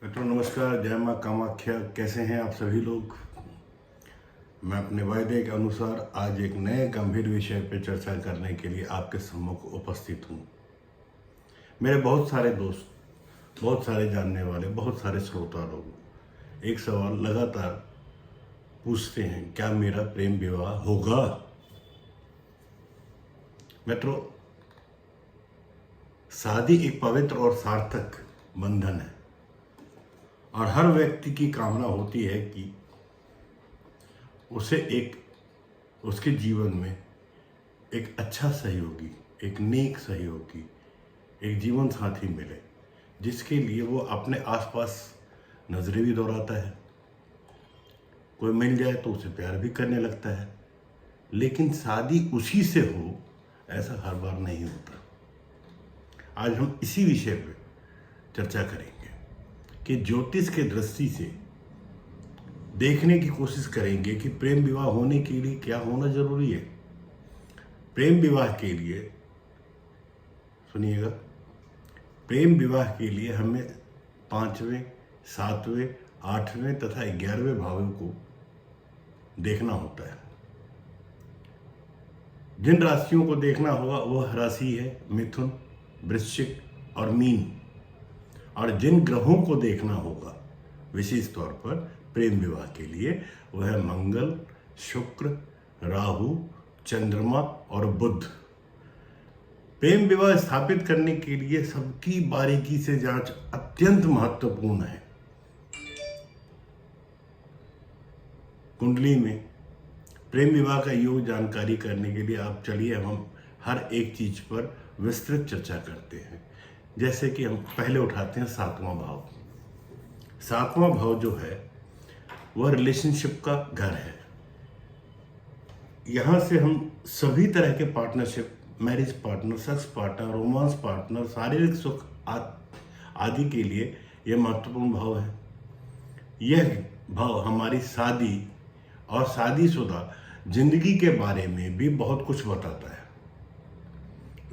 मित्रों नमस्कार, जय माँ कामाख्या। कैसे हैं आप सभी लोग। मैं अपने वायदे के अनुसार आज एक नए गंभीर विषय पर चर्चा करने के लिए आपके सम्मुख उपस्थित हूँ। मेरे बहुत सारे दोस्त, बहुत सारे जानने वाले, बहुत सारे श्रोता लोग एक सवाल लगातार पूछते हैं, क्या मेरा प्रेम विवाह होगा। मित्रों, शादी एक पवित्र और सार्थक बंधन है और हर व्यक्ति की कामना होती है कि उसे उसके जीवन में एक अच्छा सहयोगी, एक नेक सहयोगी, एक जीवन साथी मिले, जिसके लिए वो अपने आसपास नजरें भी दौड़ाता है। कोई मिल जाए तो उसे प्यार भी करने लगता है, लेकिन शादी उसी से हो ऐसा हर बार नहीं होता। आज हम इसी विषय पर चर्चा करेंगे कि ज्योतिष के दृष्टि से देखने की कोशिश करेंगे कि प्रेम विवाह होने के लिए क्या होना जरूरी है। प्रेम विवाह के लिए सुनिएगा, प्रेम विवाह के लिए हमें 5वें, 7वें, 8वें तथा 11वें भावों को देखना होता है। जिन राशियों को देखना होगा वह राशि है मिथुन, वृश्चिक और मीन। और जिन ग्रहों को देखना होगा विशेष तौर पर प्रेम विवाह के लिए वह है मंगल, शुक्र, राहु, चंद्रमा और बुध। प्रेम विवाह स्थापित करने के लिए सबकी बारीकी से जांच अत्यंत महत्वपूर्ण है। कुंडली में प्रेम विवाह का योग जानकारी करने के लिए आप चलिए हम हर एक चीज पर विस्तृत चर्चा करते हैं। जैसे कि हम पहले उठाते हैं 7वां भाव। 7वां भाव जो है वह रिलेशनशिप का घर है। यहां से हम सभी तरह के partnership, marriage partner, sex partner, romance partner, शारीरिक सुख आदि के लिए यह महत्वपूर्ण भाव है। यह भाव हमारी शादी और शादीशुदा जिंदगी के बारे में भी बहुत कुछ बताता है।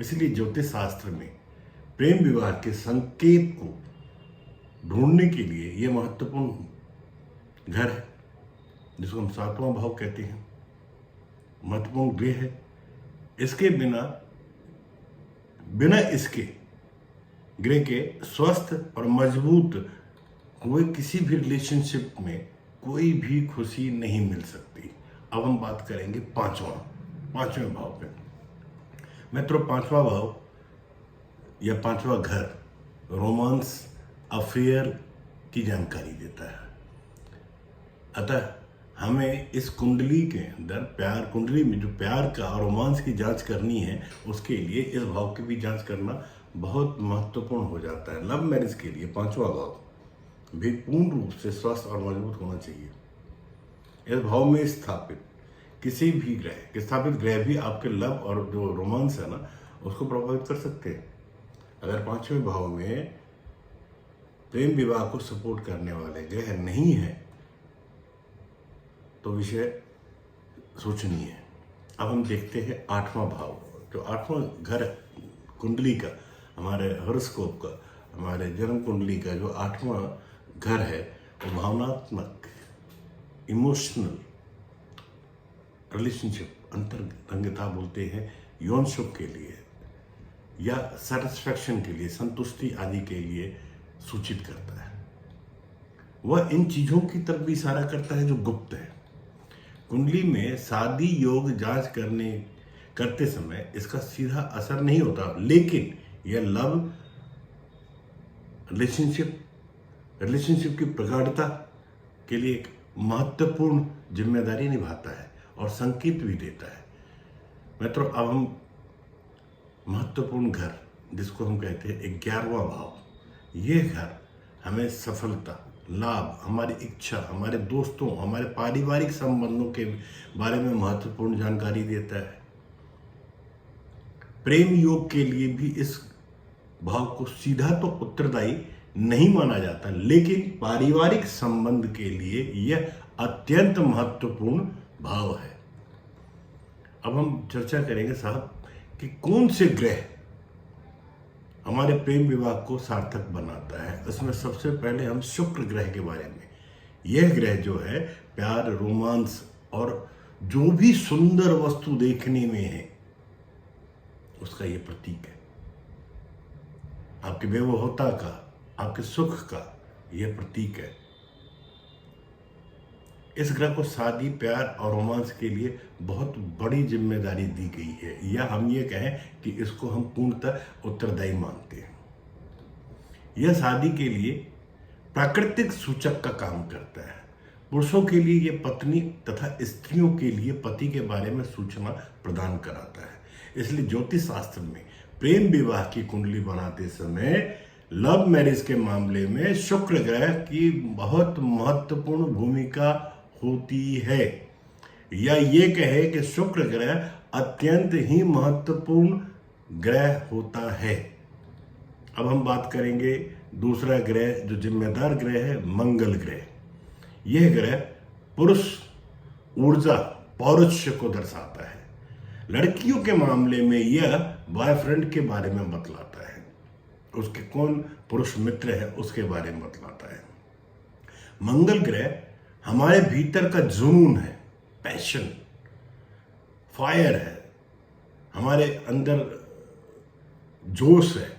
इसलिए ज्योतिष शास्त्र में प्रेम विवाह के संकेत को ढूंढने के लिए यह महत्वपूर्ण घर है, जिसको हम 7वां भाव कहते हैं, महत्वपूर्ण गृह है। इसके बिना इसके गृह के स्वस्थ और मजबूत हुए किसी भी रिलेशनशिप में कोई भी खुशी नहीं मिल सकती। अब हम बात करेंगे 5वें भाव पे। मित्रों, 5वां भाव या 5वां घर रोमांस, अफेयर की जानकारी देता है। अतः हमें इस कुंडली के अंदर कुंडली में जो प्यार का और रोमांस की जांच करनी है, उसके लिए इस भाव की भी जांच करना बहुत महत्वपूर्ण हो जाता है। लव मैरिज के लिए 5वां भाव भी पूर्ण रूप से स्वस्थ और मजबूत होना चाहिए। इस भाव में स्थापित किसी भी ग्रह भी आपके लव और जो रोमांस है ना, उसको प्रभावित कर सकते हैं। अगर 5वें भाव में प्रेम विवाह को सपोर्ट करने वाले ग्रह नहीं है तो विषय सोचनीय है। अब हम देखते हैं 8वां भाव। जो 8वां घर कुंडली का, हमारे हॉरोस्कोप का, हमारे जन्म कुंडली का जो 8वां घर है वो भावनात्मक, इमोशनल रिलेशनशिप, अंतरंगता बोलते हैं, यौन सुख के लिए या सेटिस्फैक्शन के लिए, संतुष्टि आदि के लिए सूचित करता है। वह इन चीजों की तरफ भी इशारा करता है जो गुप्त है। कुंडली में शादी योग जांच करते समय इसका सीधा असर नहीं होता, लेकिन यह लव रिलेशनशिप की प्रगाढ़ता के लिए एक महत्वपूर्ण जिम्मेदारी निभाता है और संकेत भी देता है। मित्रों, अब हम महत्वपूर्ण घर, जिसको हम कहते हैं 11वां भाव, ये घर हमें सफलता, लाभ, हमारी इच्छा, हमारे दोस्तों, हमारे पारिवारिक संबंधों के बारे में महत्वपूर्ण जानकारी देता है। प्रेम योग के लिए भी इस भाव को सीधा तो उत्तरदायी नहीं माना जाता, लेकिन पारिवारिक संबंध के लिए यह अत्यंत महत्वपूर्ण भाव है। अब हम चर्चा करेंगे साहब कि कौन से ग्रह हमारे प्रेम विवाह को सार्थक बनाता है। उसमें सबसे पहले हम शुक्र ग्रह के बारे में, यह ग्रह जो है प्यार, रोमांस और जो भी सुंदर वस्तु देखने में है उसका ये प्रतीक है। आपकी बेवहोता का, आपके सुख का यह प्रतीक है। इस ग्रह को शादी, प्यार और रोमांस के लिए बहुत बड़ी जिम्मेदारी दी गई है, या हम ये कहें कि इसको हम पूर्णतः उत्तरदायी मानते हैं। यह शादी के लिए प्राकृतिक सूचक का काम करता है। पुरुषों के लिए यह पत्नी तथा स्त्रियों के लिए पति के बारे में सूचना प्रदान कराता है। इसलिए ज्योतिष शास्त्र में प्रेम विवाह की कुंडली बनाते समय लव मैरिज के मामले में शुक्र ग्रह की बहुत महत्वपूर्ण भूमिका होती है, या ये कहे कि शुक्र ग्रह अत्यंत ही महत्वपूर्ण ग्रह होता है। अब हम बात करेंगे दूसरा ग्रह जो जिम्मेदार ग्रह है, मंगल ग्रह। यह ग्रह पुरुष ऊर्जा, पौरुष को दर्शाता है। लड़कियों के मामले में यह बॉयफ्रेंड के बारे में बतलाता है, उसके कौन पुरुष मित्र है उसके बारे में बतलाता है। मंगल ग्रह हमारे भीतर का जुनून है, पैशन, फायर है, हमारे अंदर जोश है,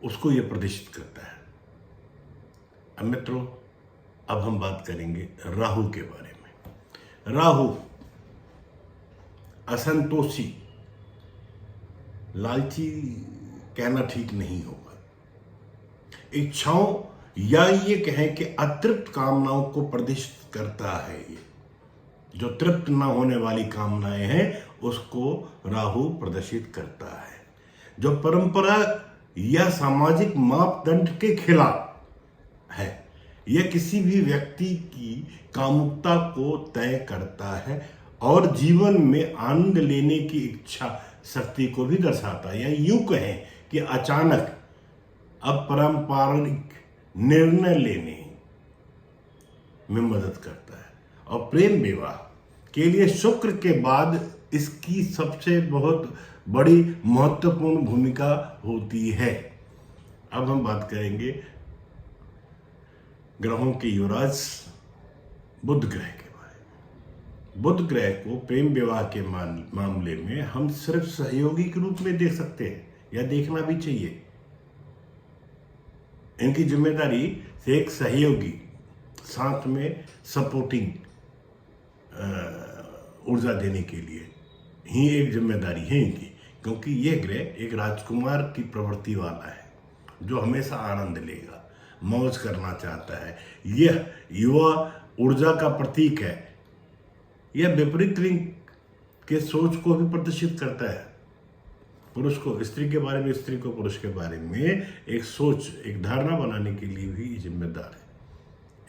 उसको यह प्रदर्शित करता है। अब मित्रों, अब हम बात करेंगे राहु के बारे में। राहु असंतोषी, लालची कहना ठीक नहीं होगा, इच्छाओं या ये कहें कि अतृप्त कामनाओं को प्रदर्शित करता है। ये जो तृप्त ना होने वाली कामनाएं हैं उसको राहु प्रदर्शित करता है। जो परंपरा या सामाजिक मापदंड के खिलाफ है, यह किसी भी व्यक्ति की कामुकता को तय करता है और जीवन में आनंद लेने की इच्छा शक्ति को भी दर्शाता है, या यूं कहें कि अचानक अपरंपरागत निर्णय लेने में मदद करता है। और प्रेम विवाह के लिए शुक्र के बाद इसकी सबसे बहुत बड़ी महत्वपूर्ण भूमिका होती है। अब हम बात करेंगे ग्रहों के युवराज बुध ग्रह के बारे में। बुध ग्रह को प्रेम विवाह के मामले में हम सिर्फ सहयोगी के रूप में देख सकते हैं, या देखना भी चाहिए। इनकी जिम्मेदारी से एक सहयोगी, साथ में सपोर्टिंग ऊर्जा देने के लिए ही एक जिम्मेदारी है इनकी, क्योंकि यह ग्रह एक राजकुमार की प्रवृत्ति वाला है जो हमेशा आनंद लेगा, मौज करना चाहता है। यह युवा ऊर्जा का प्रतीक है। यह विपरीत लिंग के सोच को भी प्रदर्शित करता है। पुरुष को स्त्री के बारे में, स्त्री को पुरुष के बारे में एक सोच, एक धारणा बनाने के लिए भी जिम्मेदार है।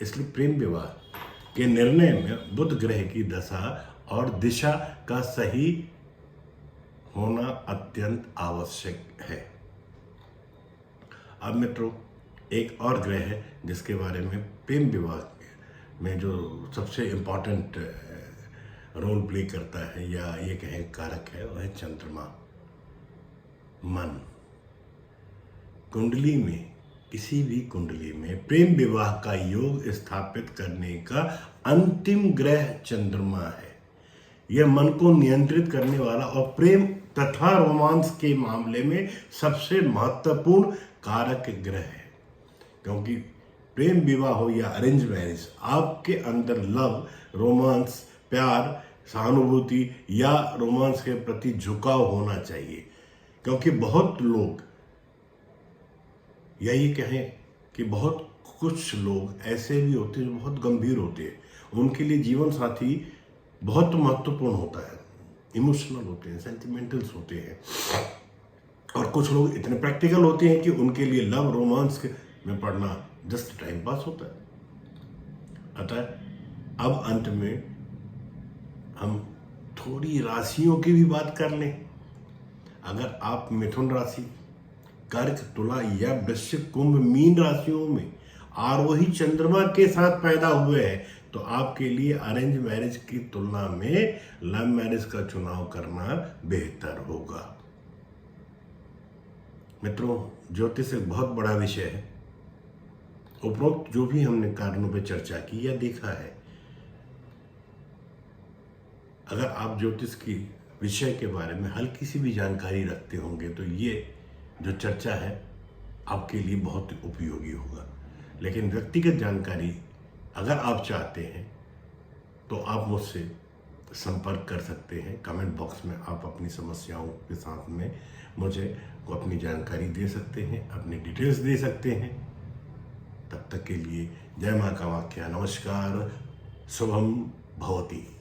इसलिए प्रेम विवाह के निर्णय में बुध ग्रह की दशा और दिशा का सही होना अत्यंत आवश्यक है। अब मित्रों, एक और ग्रह है जिसके बारे में प्रेम विवाह में जो सबसे इम्पोर्टेंट रोल प्ले करता है, या ये कहें कारक है, वह है चंद्रमा, मन। कुंडली में, किसी भी कुंडली में प्रेम विवाह का योग स्थापित करने का अंतिम ग्रह चंद्रमा है। यह मन को नियंत्रित करने वाला और प्रेम तथा रोमांस के मामले में सबसे महत्वपूर्ण कारक ग्रह है, क्योंकि प्रेम विवाह हो या अरेंज मैरिज, आपके अंदर लव, रोमांस, प्यार, सहानुभूति या रोमांस के प्रति झुकाव होना चाहिए। क्योंकि बहुत लोग, या ये कहें कि बहुत कुछ लोग ऐसे भी होते हैं जो बहुत गंभीर होते हैं, उनके लिए जीवन साथी बहुत महत्वपूर्ण होता है, इमोशनल होते हैं, सेंटिमेंटल्स होते हैं। और कुछ लोग इतने प्रैक्टिकल होते हैं कि उनके लिए लव रोमांस में पढ़ना जस्ट टाइम पास होता है। अतः अब अंत में हम थोड़ी राशियों की भी बात कर लें। अगर आप मिथुन राशि, कर्क, तुला या वृश्चिक, कुंभ, मीन राशियों में आरोही चंद्रमा के साथ पैदा हुए हैं, तो आपके लिए अरेंज मैरिज की तुलना में लव मैरिज का चुनाव करना बेहतर होगा। मित्रों, ज्योतिष एक बहुत बड़ा विषय है। उपरोक्त जो भी हमने कारणों पर चर्चा की या देखा है, अगर आप ज्योतिष की विषय के बारे में हल्की सी भी जानकारी रखते होंगे तो ये जो चर्चा है आपके लिए बहुत उपयोगी होगा। लेकिन व्यक्तिगत जानकारी अगर आप चाहते हैं तो आप मुझसे संपर्क कर सकते हैं। कमेंट बॉक्स में आप अपनी समस्याओं के साथ में मुझे अपनी जानकारी दे सकते हैं, अपनी डिटेल्स दे सकते हैं। तब तक के लिए जय मां कामाख्या, नमस्कार, शुभम भवती।